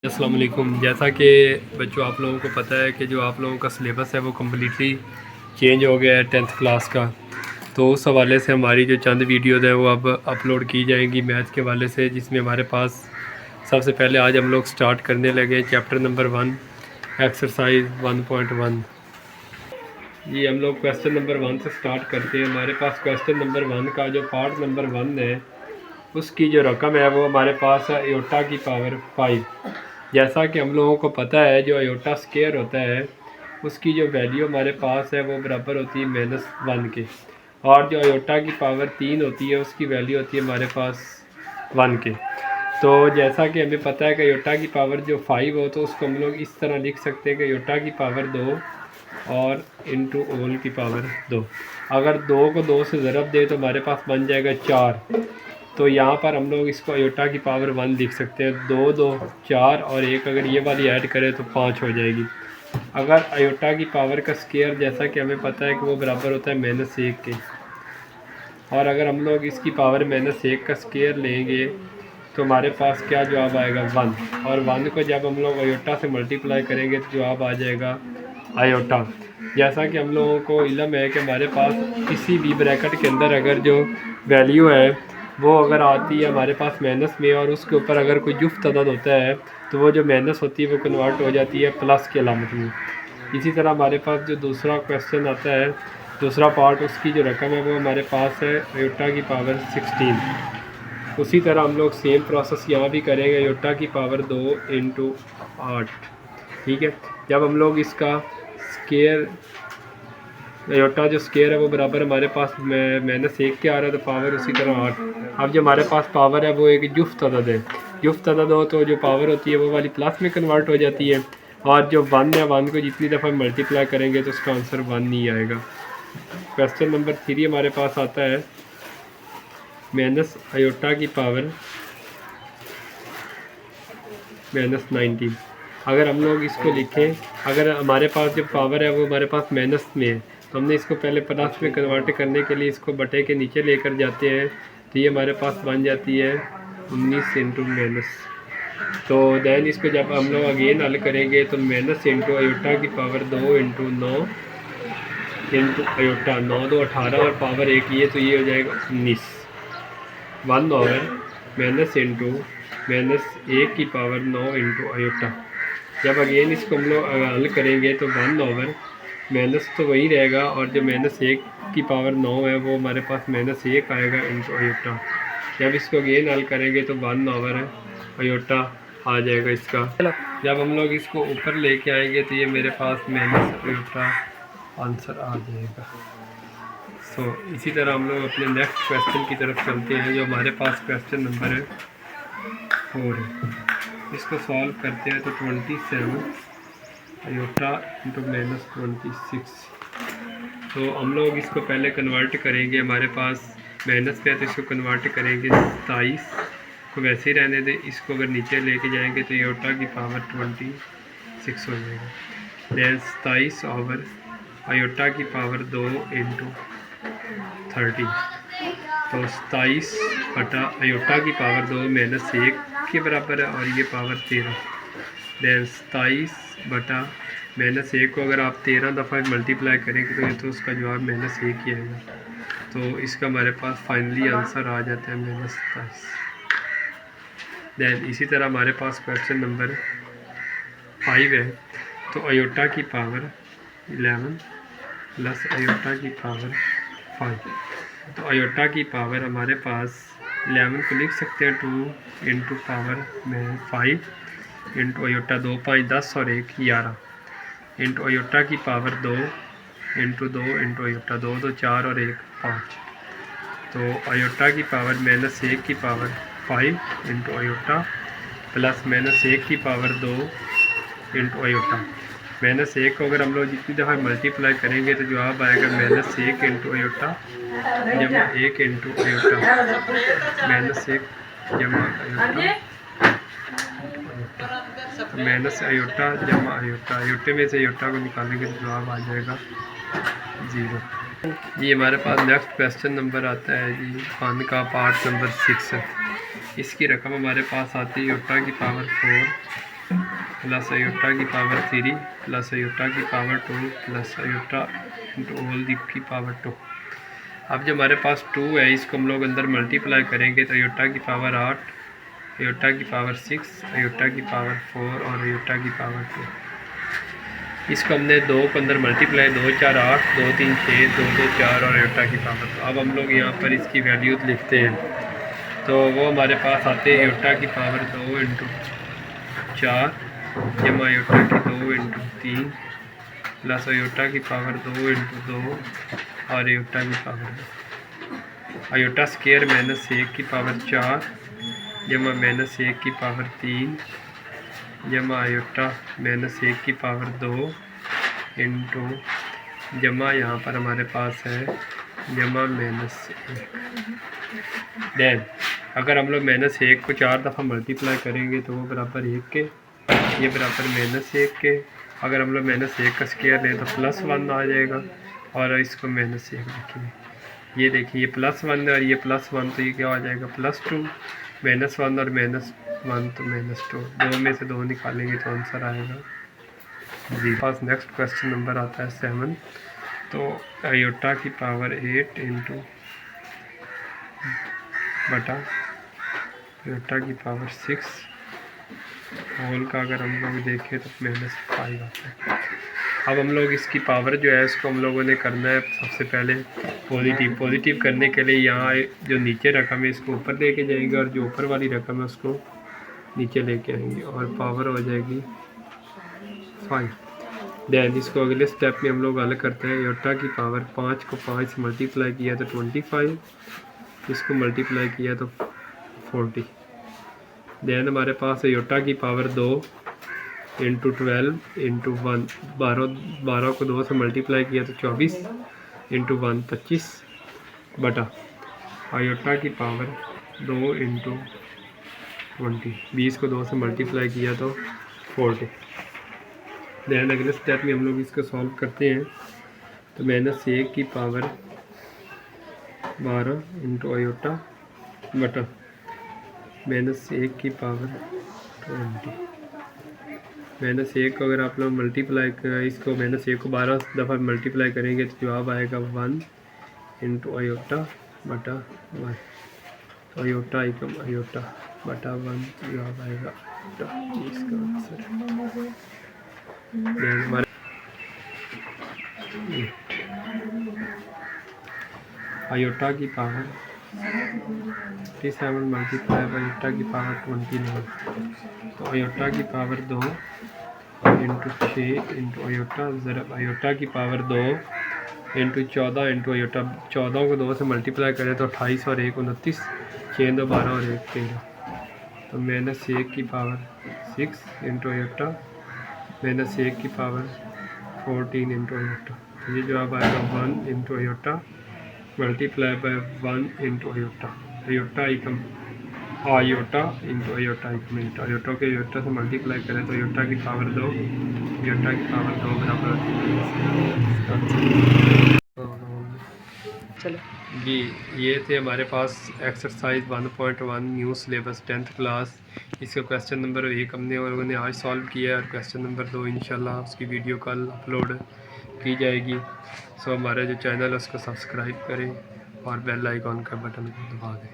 अस्सलाम वालेकुम। जैसा कि बच्चों आप लोगों को पता है कि जो आप लोगों का सिलेबस है वो कम्प्लीटली चेंज हो गया है 10th क्लास का। तो उस हवाले से हमारी जो चंद वीडियोज़ हैं वो अब अपलोड की जाएंगी मैथ्स के हवाले से, जिसमें हमारे पास सबसे पहले आज हम लोग स्टार्ट करने लगे चैप्टर नंबर 1 एक्सरसाइज 1.1। ये हम लोग क्वेश्चन नंबर 1 से स्टार्ट करते हैं। हमारे पास क्वेश्चन नंबर 1 का जो पार्ट नंबर 1 है उसकी जो रकम है वो हमारे पास है आयोटा की पावर 5। जैसा कि हम लोगों को पता है जो आयोटा स्क्वायर होता है उसकी जो वैल्यू हमारे पास है वो बराबर होती है -1 के, और जो आयोटा की पावर 3 होती है उसकी वैल्यू होती है हमारे पास 1 के। तो जैसा कि हमें पता है कि आयोटा की पावर जो 5 हो तो उसको हम लोग इस तरह लिख सकते हैं कि आयोटा की पावर 2 और इंटू होल की पावर 2। अगर 2 को 2 से ज़रब दे तो हमारे पास बन जाएगा 4। तो यहाँ पर हम लोग इसको आयोटा की पावर 1 लिख सकते हैं। 2 2 4 और 1 अगर ये वाली ऐड करें तो 5 हो जाएगी। अगर आयोटा की पावर का स्क्वायर जैसा कि हमें पता है कि वो बराबर होता है -1 के, और अगर हम लोग इसकी पावर -1 का स्क्वायर लेंगे तो हमारे पास क्या जवाब आएगा 1, और 1 को जब हम लोग आयोटा से मल्टीप्लाई करेंगे तो जवाब आ जाएगा आयोटा। जैसा कि हम लोगों को इल्म है कि हमारे पास किसी भी ब्रैकेट के अंदर अगर जो वैल्यू है वो अगर आती है हमारे पास माइनस में और उसके ऊपर अगर कोई जुफ्त अदद होता है तो वो जो माइनस होती है वो कन्वर्ट हो जाती है प्लस के अलामत में। इसी तरह हमारे पास जो दूसरा क्वेश्चन आता है, दूसरा पार्ट, उसकी जो रकम है वो हमारे पास है आयोटा की पावर 16। उसी तरह हम लोग सेम प्रोसेस यहाँ भी करेंगे, आयोटा की पावर 2 इंटू 8। ठीक है, जब हम लोग इसका स्केयर आयोटा जो स्केयर है वो बराबर हमारे पास -1 के आ रहा है तो पावर उसी तरह 8। अब जो हमारे पास पावर है वो एक जुफ्त अदद है। जुफ्त अदद हो तो जो पावर होती है वो वाली प्लस में कन्वर्ट हो जाती है, और जो 1 है 1 को जितनी दफ़ा मल्टीप्लाई करेंगे तो उसका आंसर 1 नहीं आएगा। क्वेश्चन नंबर 3 हमारे पास आता है माइनस आयोटा की पावर -19। अगर हम लोग इसको लिखें, अगर हमारे पास जो पावर है वो हमारे पास माइनस में है तो हमने इसको पहले प्लस में कन्वर्ट करने के लिए इसको बटे के नीचे लेकर जाते हैं, तो ये हमारे पास बन जाती है 19 इंटू माइनस। तो दैन इसको जब हम लोग अगेन हल करेंगे तो माइनस इंटू आयोटा की पावर 2 इंटू 9 इंटू आयोटा, 9 2 18 और पावर 1 ये, तो ये हो जाएगा 19। 1 ओवर माइनस इंटू -1 की पावर 9 इंटू आयोटा। जब अगेन इसको हम लोग हल करेंगे तो 1 ओवर माइनस तो वही रहेगा, और जो -1 की पावर 9 है वो हमारे पास -1 आएगा इंटू आयोटा। जब इसको अगेन हल करेंगे तो 1 ओवर आयोटा आ जाएगा इसका। जब हम लोग इसको ऊपर लेके आएंगे तो ये मेरे पास -आयोटा आंसर आ जाएगा। इसी तरह हम लोग अपने नेक्स्ट क्वेश्चन की तरफ चलते हैं जो हमारे पास क्वेश्चन नंबर 4 है। इसको सॉल्व करते हैं तो 27 आयोटा इंटू -26। तो हम लोग इसको पहले कन्वर्ट करेंगे, हमारे पास माइनस पे है तो इसको कन्वर्ट करेंगे 27 को वैसे ही रहने दें। इसको अगर नीचे लेके जाएंगे तो आयोटा की पावर 26 हो जाएगा। दैन 27 ओवर आयोटा की पावर 2 इंटू 30। तो 27 बटा आयोटा की पावर 2 -1 के बराबर है और ये पावर 13। दैन 27 बटा -1 को अगर आप 13 दफ़ा मल्टीप्लाई करेंगे तो उसका जवाब -1 ही आएगा। तो इसका हमारे पास फाइनली आंसर आ जाता है -27। दैन इसी तरह हमारे पास क्वेश्चन नंबर 5 है। तो आयोटा की पावर 11 प्लस आयोटा की पावर 5। तो आयोटा की पावर हमारे पास 11 को लिख सकते हैं 2 इंटू पावर में 5 इंटू आयोटा 2 5 10 और 1 11 इंटू आयोटा की पावर 2 इंटू 2 इंटू आयोटा 2 2 4 और 1 5। तो आयोटा की पावर -1 की पावर 5 इंटू आयोटा प्लस -1 की पावर 2 इंटू आयोटा। -1 को अगर हम लोग जितनी दफ़ा मल्टीप्लाई करेंगे तो जवाब आएगा -1 इंटू आयोटा जमा 1 इंटू आयोटा, -1 जमा आयोटा, माइनस आयोटा जमा आयोटा। आयोटे में से आयोटा को निकालेंगे तो जवाब आ जाएगा 0। ये हमारे पास नेक्स्ट क्वेश्चन नंबर आता है जी 1 का पार्ट नंबर 6 है। इसकी रकम हमारे पास आती है आयोटा की पावर 4 प्लस आयोटा की पावर 3 प्लस आयोटा की power 2 plus iota into whole की पावर 2। अब जो हमारे पास 2 है इसको हम लोग अंदर मल्टीप्लाई करेंगे तो आयोटा की पावर 8, आयोटा की पावर 6, आयोटा की पावर 4 और आयोटा की पावर 2। इसको हमने 2 को अंदर मल्टीप्लाई 2 4 8 2 3 6 2 2 4 और आयोटा की पावर। तो अब हम लोग यहाँ पर इसकी वैल्यूज लिखते हैं तो वो हमारे पास आते हैं आयोटा की पावर 2 इंटू 4 जमा आयोटा की 2 इंटू 3 प्लस आयोटा की पावर 2 इंटू 2 और आयोटा की पावर 2। आयोटा स्क्वायर माइनस 1 की पावर 4 जमा माइनस 1 की पावर 3 जमा आयोटा माइनस 1 की पावर 2 इंटू जमा यहाँ पर हमारे पास है जमा माइनस 1। देन अगर हम लोग माइनस 1 को 4 दफ़ा मल्टीप्लाई करेंगे तो वो बराबर 1 के, ये बराबर माइनस 1 के। अगर हम लोग माइनस 1 का स्क्वायर लें तो प्लस 1 आ जाएगा और इसको माइनस 1 लिखेंगे। ये देखिए ये प्लस 1 है और ये प्लस 1 तो ये क्या आ जाएगा प्लस 2, माइनस 1 और माइनस 1 तो माइनस 2, 2 में से 2 निकालेंगे तो आंसर आएगा जी। पास नेक्स्ट क्वेश्चन नंबर आता है 7। तो आयोटा की पावर 8 इंटू बटा आयोटा की पावर 6 होल का अगर हम लोग देखें तो माइनस 5 आता है। अब हम लोग इसकी पावर जो है इसको हम लोगों ने करना है सबसे पहले पॉजिटिव करने के लिए यहाँ जो नीचे रकम है इसको ऊपर लेके जाएंगे और जो ऊपर वाली रकम है उसको नीचे लेके आएंगे और पावर हो जाएगी 5। देन इसको अगले स्टेप में हम लोग हल करते हैं। आयोटा की पावर 5 को 5 से मल्टीप्लाई किया तो 25, इसको मल्टीप्लाई किया तो 40। देन हमारे पास आयोटा की पावर 2 इंटू 12 इंटू 1, 12 को 2 से मल्टीप्लाई किया तो 24 इंटू 1 25 बटा आयोटा की पावर 2 इंटू 20, 20 को 2 से मल्टीप्लाई किया तो 40। देन अगले स्टेप में हम लोग इसको सॉल्व करते हैं तो माइनस 1 की पावर 12 इंटू आयोटा बटा माइनस 1 की पावर 20। माइनस 1 को अगर आप लोग मल्टीप्लाई इसको माइनस 1 को 12 दफ़ा मल्टीप्लाई करेंगे तो जवाब आएगा 1 इंटू आयोटा बटा 1। तो आयोटा एकम आयोटा बटा 1 जवाब आएगा इसका आंसर। हमारे आयोटा की पावर 37 मल्टीप्लाई आयोटा की पावर 29। तो आयोटा की पावर 2 इंटू 6 इंटू आयोटा ज़रब आयोटा की पावर 2 इंटू 14 इंटू आयोटा। 14 को 2 से मल्टीप्लाई करें तो 28 और 1 29, 6 2 12 और 1 13। तो माइनस 1 की पावर 6 इंटू आयोटा माइनस 1 की पावर 14 इंटू आयोटा। तो ये जवाब आएगा 1 into iota multiply by 1 into iota. Iota Ekam iota into iota Ekam iota के आयोटा से मल्टीप्लाई करें तो आयोटा की पावर 2 आयोटा की पावर 2 बराबर चलो जी। ये थे हमारे पास exercise 1.1 new syllabus 10th class. इसका क्वेश्चन नंबर 1 हमने और उन्होंने आज सॉल्व किया है और क्वेश्चन नंबर 2 इंशाल्लाह उसकी वीडियो कल अपलोड की जाएगी। सो हमारा जो चैनल है उसको सब्सक्राइब करें और बेल आइकॉन का बटन को दबा दें।